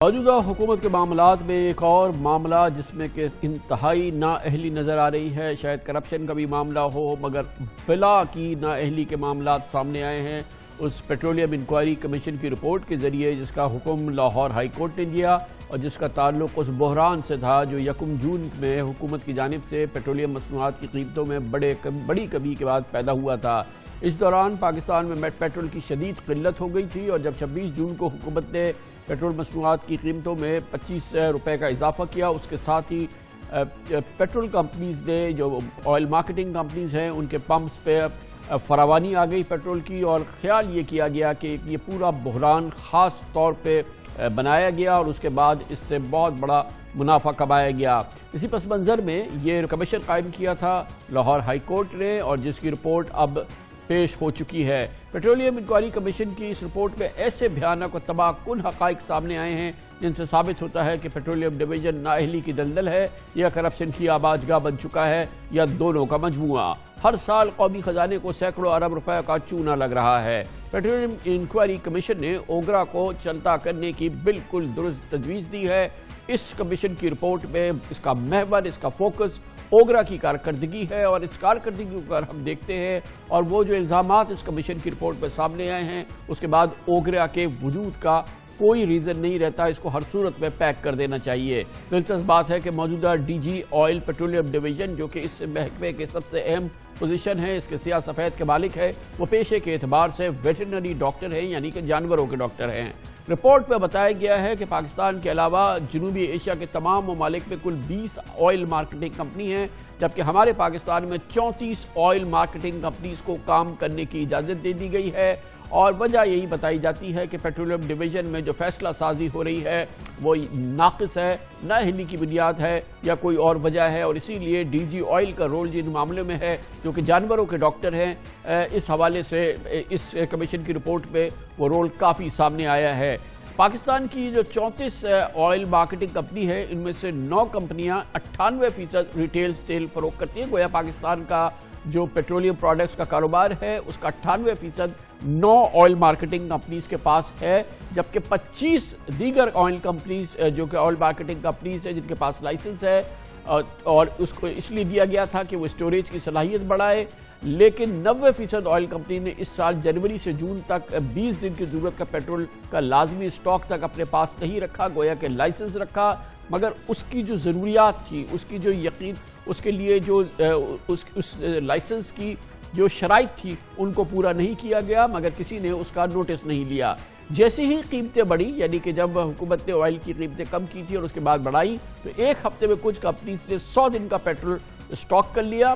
موجودہ حکومت کے معاملات میں ایک اور معاملہ جس میں کہ انتہائی نااہلی نظر آ رہی ہے، شاید کرپشن کا بھی معاملہ ہو مگر بلا کی نااہلی کے معاملات سامنے آئے ہیں۔ اس پیٹرولیم انکوائری کمیشن کی رپورٹ کے ذریعے جس کا حکم لاہور ہائی کورٹ نے دیا اور جس کا تعلق اس بحران سے تھا جو 1 جون میں حکومت کی جانب سے پیٹرولیم مصنوعات کی قیمتوں میں بڑی کمی کے بعد پیدا ہوا تھا۔ اس دوران پاکستان میں پیٹرول کی شدید قلت ہو گئی تھی اور جب 26 جون کو حکومت نے پیٹرول مصنوعات کی قیمتوں میں 25 روپے کا اضافہ کیا، اس کے ساتھ ہی پیٹرول کمپنیز نے جو آئل مارکیٹنگ کمپنیز ہیں ان کے پمپس پہ فراوانی آ گئی پیٹرول کی، اور خیال یہ کیا گیا کہ یہ پورا بحران خاص طور پہ بنایا گیا اور اس کے بعد اس سے بہت بڑا منافع کمایا گیا۔ اسی پس منظر میں یہ کمیشن قائم کیا تھا لاہور ہائی کورٹ نے اور جس کی رپورٹ اب پیش ہو چکی ہے۔ پیٹرولیم انکوائری کمیشن کی اس رپورٹ میں ایسے بھیانک اور تباہ کن حقائق سامنے آئے ہیں جن سے ثابت ہوتا ہے کہ پیٹرولیم ڈویژن نااہلی کی دلدل ہے یا کرپشن کی آباجگاہ بن چکا ہے یا دونوں کا مجموعہ۔ ہر سال قومی خزانے کو سینکڑوں ارب روپے کا چونا لگ رہا ہے۔ پیٹرولیم انکوائری کمیشن نے اوگرا کو چلتا کرنے کی بالکل درست تجویز دی ہے۔ اس کمیشن کی رپورٹ میں اس کا محور، اس کا فوکس اوگرا کی کارکردگی ہے اور اس کارکردگی کو ہم دیکھتے ہیں اور وہ جو الزامات اس کمیشن کی رپورٹ میں سامنے آئے ہیں اس کے بعد اوگرا کے وجود کا کوئی ریزن نہیں رہتا، اس کو ہر صورت میں پیک کر دینا چاہیے۔ دلچسپ بات ہے کہ موجودہ D G oil petroleum division جو کہ اس محکمے کے سب سے اہم پوزیشن ہے، اس کے سیاہ سفید کے مالک ہے، وہ پیشے کے اعتبار سے ویٹرنری ڈاکٹر ہیں، یعنی کہ جانوروں کے ڈاکٹر ہیں۔ رپورٹ میں بتایا گیا ہے کہ پاکستان کے علاوہ جنوبی ایشیا کے تمام ممالک میں کل 20 آئل مارکیٹنگ کمپنی ہیں، جبکہ ہمارے پاکستان میں 34 آئل مارکیٹنگ کمپنیز کو کام کرنے کی اجازت دے دی گئی ہے، اور وجہ یہی بتائی جاتی ہے کہ پیٹرولیم ڈویژن میں جو فیصلہ سازی ہو رہی ہے وہ ناقص ہے، نااہلی کی بنیاد ہے یا کوئی اور وجہ ہے، اور اسی لیے ڈی جی آئل کا رول جن معاملے میں ہے جو کہ جانوروں کے ڈاکٹر ہیں، اس حوالے سے اس کمیشن کی رپورٹ میں وہ رول کافی سامنے آیا ہے۔ پاکستان کی جو 34 آئل مارکیٹنگ کمپنی ہے ان میں سے 9 کمپنیاں 98% ریٹیل سیل فروخت کرتی ہیں، گویا پاکستان کا جو پیٹرولیم پروڈکٹس کا کاروبار ہے اس کا 98% 9 آئل مارکیٹنگ کمپنیز کے پاس ہے، جبکہ 25 دیگر آئل کمپنیز جو کہ آئل مارکیٹنگ کمپنیز ہیں جن کے پاس لائسنس ہے اور اس کو اس لیے دیا گیا تھا کہ وہ اسٹوریج کی صلاحیت بڑھائے، لیکن 90% آئل کمپنی نے اس سال جنوری سے جون تک 20 دن کی ضرورت کا پیٹرول کا لازمی سٹاک تک اپنے پاس نہیں رکھا، گویا کہ لائسنس رکھا مگر اس کی جو ضروریات تھی، اس کی جو یقین، اس کے لیے جو اس لائسنس کی جو شرائط تھی ان کو پورا نہیں کیا گیا، مگر کسی نے اس کا نوٹس نہیں لیا۔ جیسے ہی قیمتیں بڑھی، یعنی کہ جب حکومت نے آئل کی قیمتیں کم کی تھی اور اس کے بعد بڑھائی، تو ایک ہفتے میں کچھ کمپنیز نے 100 دن کا پیٹرول سٹاک کر لیا۔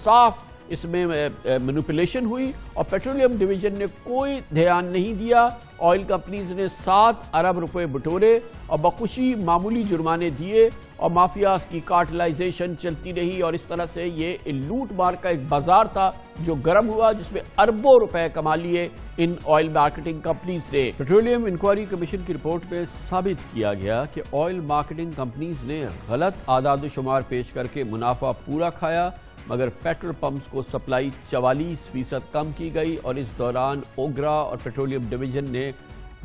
صاف اس میں مینوپولیشن ہوئی اور پیٹرولیم ڈویژن نے کوئی دھیان نہیں دیا۔ آئل کمپنیز نے 7 ارب روپے بٹورے اور بخوشی معمولی جرمانے دیے اور مافیاز کی کارٹلائزیشن چلتی رہی، اور اس طرح سے یہ لوٹ مار کا ایک بازار تھا جو گرم ہوا، جس میں اربوں روپے کما لیے ان آئل مارکیٹنگ کمپنیز نے۔ پیٹرولیم انکوائری کمیشن کی رپورٹ میں ثابت کیا گیا کہ آئل مارکیٹنگ کمپنیز نے غلط اعداد و شمار پیش کر کے منافع پورا کھایا، مگر پیٹرول پمپس کو سپلائی 44% کم کی گئی، اور اس دوران اوگرا اور پیٹرولیم ڈویژن نے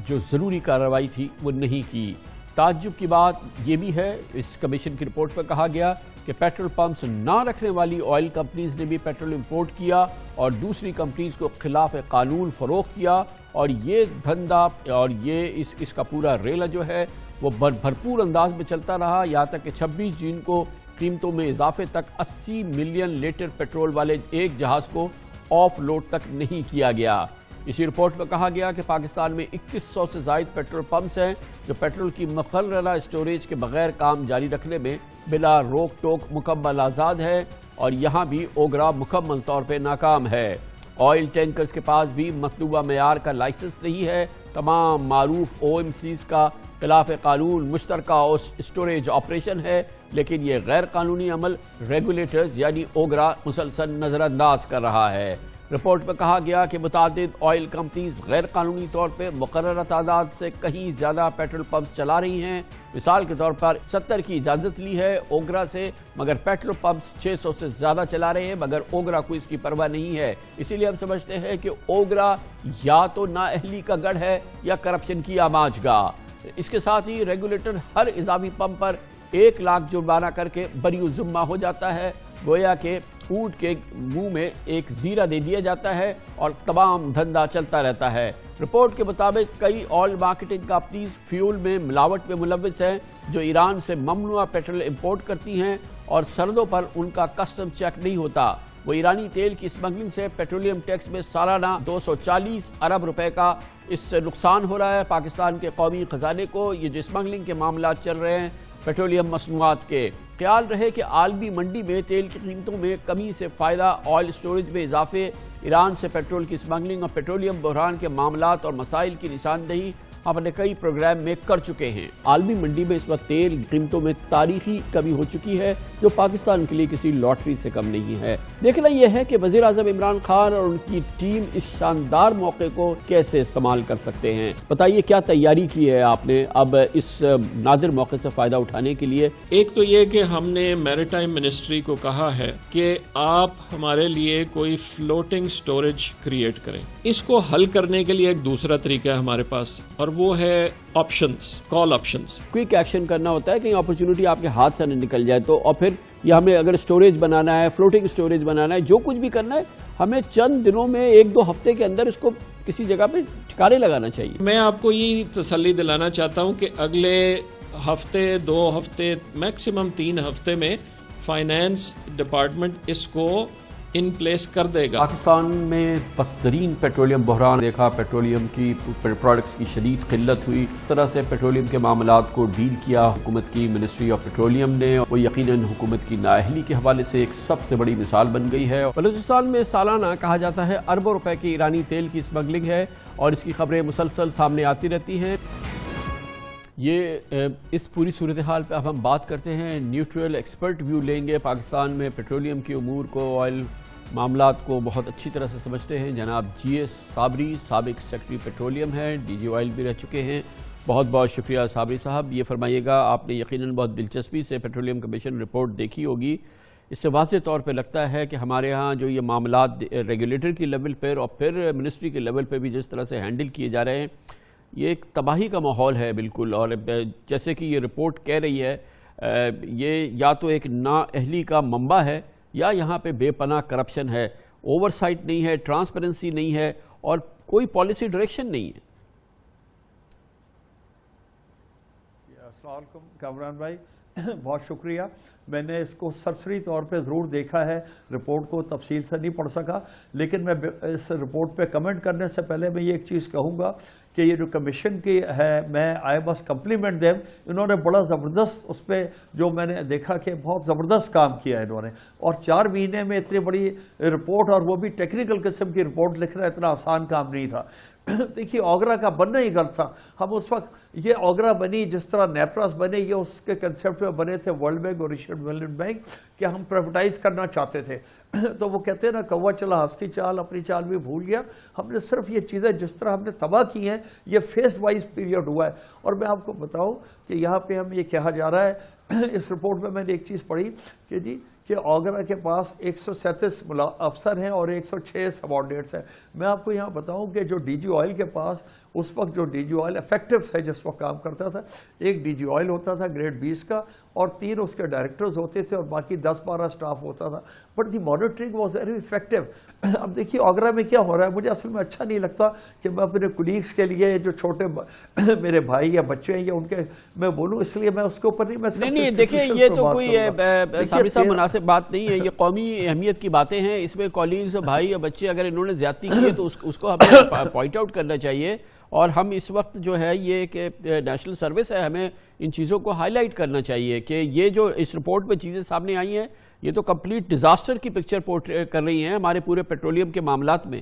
جو ضروری کارروائی تھی وہ نہیں کی۔ تعجب کی بات یہ بھی ہے، اس کمیشن کی رپورٹ میں کہا گیا کہ پیٹرول پمپس نہ رکھنے والی آئل کمپنیز نے بھی پیٹرول امپورٹ کیا اور دوسری کمپنیز کو خلاف قانون فروخت کیا، اور یہ دھندا اور یہ اس کا پورا ریلا جو ہے وہ بھرپور انداز میں چلتا رہا، یہاں تک کہ 26 جون کو قیمتوں میں اضافے تک 80 ملین لیٹر پیٹرول والے ایک جہاز کو آف لوڈ تک نہیں کیا گیا۔ اسی رپورٹ میں کہا گیا کہ پاکستان میں 2100 سے زائد پیٹرول پمپس ہیں جو پیٹرول کی مقررہ اسٹوریج کے بغیر کام جاری رکھنے میں بلا روک ٹوک مکمل آزاد ہے، اور یہاں بھی اوگرا مکمل طور پہ ناکام ہے۔ آئل ٹینکرز کے پاس بھی مطلوبہ معیار کا لائسنس نہیں ہے۔ تمام معروف او ایم سیز کا خلاف قانون مشترکہ اسٹوریج آپریشن ہے، لیکن یہ غیر قانونی عمل ریگولیٹرز یعنی اوگرا مسلسل نظر انداز کر رہا ہے۔ رپورٹ میں کہا گیا کہ متعدد آئل کمپنیز غیر قانونی طور پہ مقررہ تعداد سے کہیں زیادہ پیٹرول پمپس چلا رہی ہیں۔ مثال کے طور پر 70 کی اجازت لی ہے اوگرا سے، مگر پیٹرول پمپس 600 سے زیادہ چلا رہے ہیں، مگر اوگرا کو اس کی پرواہ نہیں ہے۔ اسی لیے ہم سمجھتے ہیں کہ اوگرا یا تو نااہلی کا گڑھ ہے یا کرپشن کی آماج گاہ۔ اس کے ساتھ ہی ریگولیٹر ہر اضافی پمپ پر 1 لاکھ جرمانہ کر کے بری ذمہ ہو جاتا ہے، گویا کہ اونٹ کے منہ میں ایک زیرہ دے دیا جاتا ہے اور تمام دھندا چلتا رہتا ہے۔ رپورٹ کے مطابق کئی آئل مارکیٹنگ کمپنیز فیول میں ملاوٹ میں ملوث ہیں جو ایران سے ممنوعہ پیٹرول امپورٹ کرتی ہیں اور سرحدوں پر ان کا کسٹم چیک نہیں ہوتا۔ وہ ایرانی تیل کی اسمگلنگ سے پیٹرولیم ٹیکس میں سالانہ 240 ارب روپے کا اس سے نقصان ہو رہا ہے پاکستان کے قومی خزانے کو۔ یہ جو اسمگلنگ کے معاملات چل رہے ہیں پیٹرولیم مصنوعات کے، خیال رہے کہ عالمی منڈی میں تیل کی قیمتوں میں کمی سے فائدہ، آئل سٹوریج میں اضافے، ایران سے پیٹرول کی اسمگلنگ اور پیٹرولیم بحران کے معاملات اور مسائل کی نشاندہی ہم اپنے کئی پروگرام میں کر چکے ہیں۔ عالمی منڈی میں اس وقت تیل قیمتوں میں تاریخی کمی ہو چکی ہے جو پاکستان کے لیے کسی لاٹری سے کم نہیں ہے۔ دیکھنا یہ ہے کہ وزیر اعظم عمران خان اور ان کی ٹیم اس شاندار موقع کو کیسے استعمال کر سکتے ہیں۔ بتائیے کیا تیاری کی ہے آپ نے اب اس نادر موقع سے فائدہ اٹھانے کے لیے؟ ایک تو یہ کہ ہم نے میریٹائم منسٹری کو کہا ہے کہ آپ ہمارے لیے کوئی فلوٹنگ سٹوریج کریٹ کریں۔ اس کو حل کرنے کے لیے ایک دوسرا طریقہ ہے ہمارے پاس اور وہ ہے آپشنز، کال آپشنز۔ کوئک ایکشن کرنا ہوتا ہے کہ اپرچونٹی آپ کے ہاتھ سے نہ نکل جائے تو، اور پھر یہ ہمیں اگر سٹوریج بنانا ہے، فلوٹنگ سٹوریج بنانا ہے، جو کچھ بھی کرنا ہے ہمیں چند دنوں میں 1-2 ہفتے کے اندر اس کو کسی جگہ پہ ٹھکانے لگانا چاہیے۔ میں آپ کو یہ تسلی دلانا چاہتا ہوں کہ اگلے ہفتے، 2 ہفتے، میکسیمم 3 ہفتے میں فائنانس ڈپارٹمنٹ اس کو ان پلیس کر دے گا۔ پاکستان میں بدترین پیٹرولیم بحران دیکھا، پیٹرولیم کی پروڈکٹس کی شدید قلت ہوئی، اس طرح سے پیٹرولیم کے معاملات کو ڈیل کیا حکومت کی منسٹری آف پیٹرولیم نے، وہ یقیناً حکومت کی نااہلی کے حوالے سے ایک سب سے بڑی مثال بن گئی ہے۔ بلوچستان میں سالانہ کہا جاتا ہے اربوں روپے کی ایرانی تیل کی اسمگلنگ ہے اور اس کی خبریں مسلسل سامنے آتی رہتی ہیں۔ یہ اس پوری صورتحال پہ اب ہم بات کرتے ہیں، نیوٹرل ایکسپرٹ ویو لیں گے۔ پاکستان میں پیٹرولیم کے امور کو، آئل معاملات کو بہت اچھی طرح سے سمجھتے ہیں جناب جی ایس صابری، سابق سیکرٹری پیٹرولیم ہیں، ڈی جی آئل بھی رہ چکے ہیں۔ بہت بہت شکریہ صابری صاحب۔ یہ فرمائیے گا، آپ نے یقیناً بہت دلچسپی سے پیٹرولیم کمیشن رپورٹ دیکھی ہوگی، اس سے واضح طور پہ لگتا ہے کہ ہمارے ہاں جو یہ معاملات ریگولیٹر کی لیول پر اور پھر منسٹری کے لیول پہ بھی جس طرح سے ہینڈل کیے جا رہے ہیں، یہ ایک تباہی کا ماحول ہے بالکل۔ اور جیسے کہ یہ رپورٹ کہہ رہی ہے، یہ یا تو ایک نااہلی کا منبع ہے یا یہاں پہ بے پناہ کرپشن ہے، اوور سائٹ نہیں ہے، ٹرانسپیرنسی نہیں ہے اور کوئی پالیسی ڈائریکشن نہیں ہے۔ السلام علیکم کامران بھائی، بہت شکریہ۔ میں نے اس کو سرسری طور پہ ضرور دیکھا ہے، رپورٹ کو تفصیل سے نہیں پڑھ سکا، لیکن میں اس رپورٹ پہ کمنٹ کرنے سے پہلے میں یہ ایک چیز کہوں گا کہ یہ جو کمیشن کی ہے، میں آئی مسٹ کمپلیمنٹ دیم، انہوں نے بڑا زبردست اس پہ جو میں نے دیکھا کہ بہت زبردست کام کیا ہے انہوں نے، اور 4 مہینے میں اتنی بڑی رپورٹ، اور وہ بھی ٹیکنیکل قسم کی رپورٹ لکھنا اتنا آسان کام نہیں تھا۔ دیکھیے اوگرا کا بننا ہی غلط تھا۔ ہم اس وقت یہ اوگرا بنی جس طرح نیپراس بنے، یہ اس کے کنسیپٹ میں بنے تھے ورلڈ بینک اور ایشین ڈیولپمنٹ بینک کہ ہم پرائیویٹائز کرنا چاہتے تھے۔ تو وہ کہتے ہیں نا کوا چلا ہنس کی چال، اپنی چال بھی بھول گیا۔ ہم نے صرف یہ چیزیں جس طرح ہم نے تباہ کی ہیں، یہ فیسڈ وائز پیریڈ ہوا ہے۔ اور میں آپ کو بتاؤں کہ یہاں پہ ہم یہ کہا جا رہا ہے، اس رپورٹ میں میں نے ایک چیز پڑھی کہ جی کہ اوگرا کے پاس 137 افسر ہیں اور 106 سبارڈینیٹس ہیں۔ میں آپ کو یہاں بتاؤں کہ جو ڈی جی آئل کے پاس اس وقت جو ڈی جی آئل افیکٹو ہے جس وقت کام کرتا تھا، ایک ڈی جی آئل ہوتا تھا گریڈ 20 کا اور 3 اس کے ڈائریکٹرز ہوتے تھے اور باقی 10-12 سٹاف ہوتا تھا، but the monitoring was very effective. اب دیکھیے اوگرا میں کیا ہو رہا ہے، مجھے اصل میں اچھا نہیں لگتا کہ میں اپنے کولیگس کے لیے جو چھوٹے میرے بھائی یا بچے ہیں یا ان کے میں بولوں، اس لیے میں اس کے اوپر نہیں دیکھیں، یہ تو کوئی صابری صاحب مناسب بات نہیں ہے، یہ قومی اہمیت کی باتیں ہیں، اس میں کولیگز بھائی یا بچے اگر انہوں نے زیادتی کی ہے تو اس کو ہمیں پوائنٹ آؤٹ کرنا چاہیے، اور ہم اس وقت جو ہے یہ کہ نیشنل سروس ہے، ہمیں ان چیزوں کو ہائی لائٹ کرنا چاہیے کہ یہ جو اس رپورٹ میں چیزیں سامنے آئی ہیں یہ تو کمپلیٹ ڈیزاسٹر کی پکچر پورٹریٹ کر رہی ہیں ہمارے پورے پیٹرولیم کے معاملات میں۔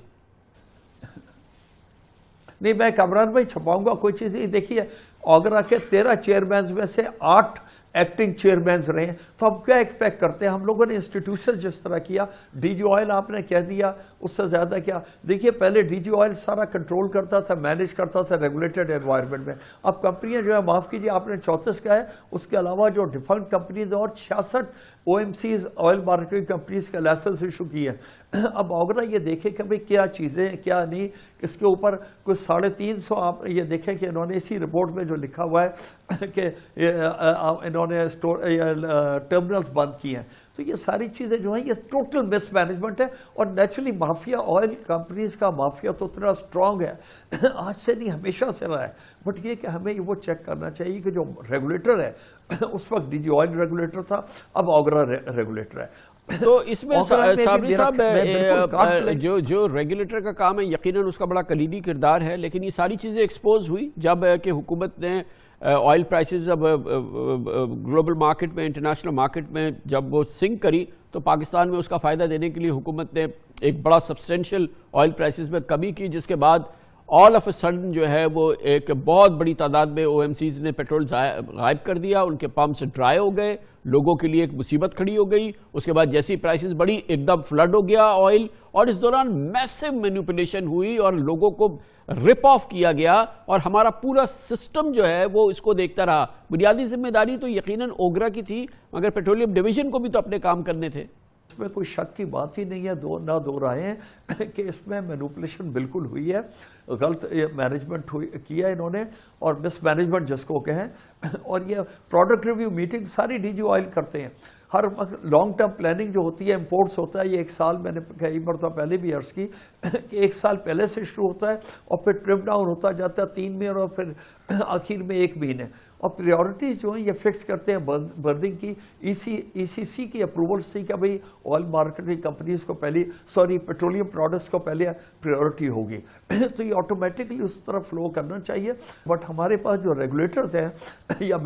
نہیں، میں کامران بھائی چھپاؤں گا کوئی چیز نہیں۔ دیکھیے اوگرا کے 13 چیئرمینز میں سے 8 ایکٹنگ چیئرمین رہے ہیں. تو ہم کیا ایکسپیکٹ کرتے ہیں؟ ہم لوگوں نے انسٹیٹیوشن جس طرح کیا, ڈی جی آئل آپ نے کہہ دیا, اس سے زیادہ کیا. دیکھیے پہلے ڈی جی آئل سارا کنٹرول کرتا تھا, مینیج کرتا تھا ریگولیٹڈ انوائرمنٹ میں. اب کمپنیاں جو ہے, معاف کیجیے آپ نے 34 کا ہے, اس کے علاوہ جو ڈیفنٹ کمپنیز اور 66 O M Cs oil marketing companies کا لائسنس ایشو کی ہے. اب اوگرا یہ دیکھیں کہ بھئی کیا چیزیں کیا نہیں, اس کے اوپر کچھ 350 آپ یہ دیکھیں کہ انہوں نے اسی رپورٹ میں جو لکھا ہوا ہے کہ انہوں نے ٹرمینلز بند کی ہیں. تو یہ ساری چیزیں جو ہیں یہ ٹوٹل مس مینجمنٹ ہے. اور نیچرلی مافیا آئل کمپنیز کا مافیا تو اتنا اسٹرانگ ہے, آج سے نہیں ہمیشہ سے رہا ہے. بٹ یہ کہ ہمیں وہ چیک کرنا چاہیے کہ جو ریگولیٹر ہے, اس وقت ڈی جی آئل ریگولیٹر تھا, اب اوگرا ریگولیٹر ہے. تو اس میں صابری صاحب جو ریگولیٹر کا کام ہے یقیناً اس کا بڑا کلیدی کردار ہے, لیکن یہ ساری چیزیں ایکسپوز ہوئی جب کہ حکومت نے آئل پرائسز اب گلوبل مارکیٹ میں, انٹرنیشنل مارکیٹ میں جب وہ سنک کری, تو پاکستان میں اس کا فائدہ دینے کے لیے حکومت نے ایک بڑا سبسٹینشیل آئل پرائسز میں کمی کی, جس کے بعد آل آف اے سڈن جو ہے وہ ایک بہت بڑی تعداد میں او ایم سیز نے پیٹرول غائب کر دیا, ان کے پمپس ڈرائی ہو گئے, لوگوں کے لیے ایک مصیبت کھڑی ہو گئی. اس کے بعد جیسی پرائسز بڑی ایک دم فلڈ ہو گیا آئل, اور اس دوران میسو مینیپولیشن ہوئی اور لوگوں کو رپ آف کیا گیا, اور ہمارا پورا سسٹم جو ہے وہ اس کو دیکھتا رہا. بنیادی ذمہ داری تو یقیناً اوگرا کی تھی, مگر پیٹرولیم ڈویژن کو بھی تو اپنے کام کرنے تھے. اس میں کوئی شک کی بات ہی نہیں ہے, نہ دو رائے ہیں کہ اس میں مینوپولیشن بالکل ہوئی ہے, غلط مینجمنٹ کیا ہے انہوں نے, اور مس مینجمنٹ جس کو کہیں. اور یہ پروڈکٹ ریویو میٹنگ ساری ڈی جی آئل کرتے ہیں. ہر وقت لانگ ٹرم پلاننگ جو ہوتی ہے, امپورٹس ہوتا ہے, یہ ایک سال, میں نے کئی مرتبہ پہلے بھی عرض کی کہ ایک سال پہلے سے شروع ہوتا ہے اور پھر ٹرپ ڈاؤن ہوتا جاتا ہے 3 مہینے اور پھر آخر میں 1 مہینے. اور پریورٹیز جو ہیں یہ فکس کرتے ہیں برننگ کی. ای سی سی کی اپروولس تھی کہ بھئی آئل مارکیٹنگ کمپنیز کو پہلی پیٹرولیم پروڈکٹس کو پہلے پریورٹی ہوگی. تو یہ آٹومیٹکلی اس طرف فلو کرنا چاہیے. بٹ ہمارے پاس جو ریگولیٹرز ہیں یا